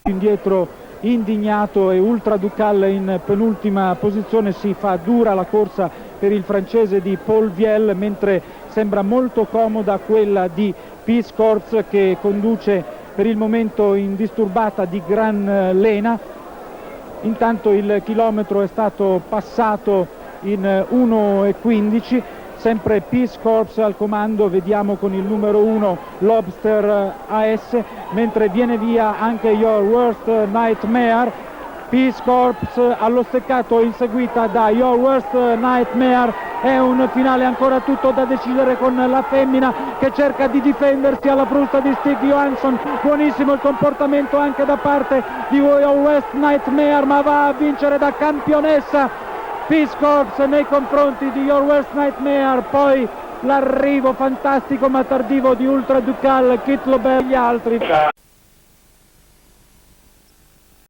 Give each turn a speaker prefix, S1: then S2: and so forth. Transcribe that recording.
S1: indietro indignato e Ultra Ducal in penultima posizione. Si fa dura la corsa per il francese di Paul Viel, mentre sembra molto comoda quella di Peace Corps, che conduce per il momento indisturbata di gran lena. Intanto il chilometro è stato passato in 1:15, sempre Peace Corps al comando, vediamo con il numero 1 Lobster AS, mentre viene via anche Your Worst Nightmare. Peace Corps allo steccato, inseguita da Your Worst Nightmare. È un finale ancora tutto da decidere, con la femmina che cerca di difendersi alla frusta di Stig Johansson. Buonissimo il comportamento anche da parte di Your Worst Nightmare, ma va a vincere da campionessa Peace Corps nei confronti di Your Worst Nightmare. Poi l'arrivo fantastico ma tardivo di Ultra Ducal, Kit Lobel e gli altri.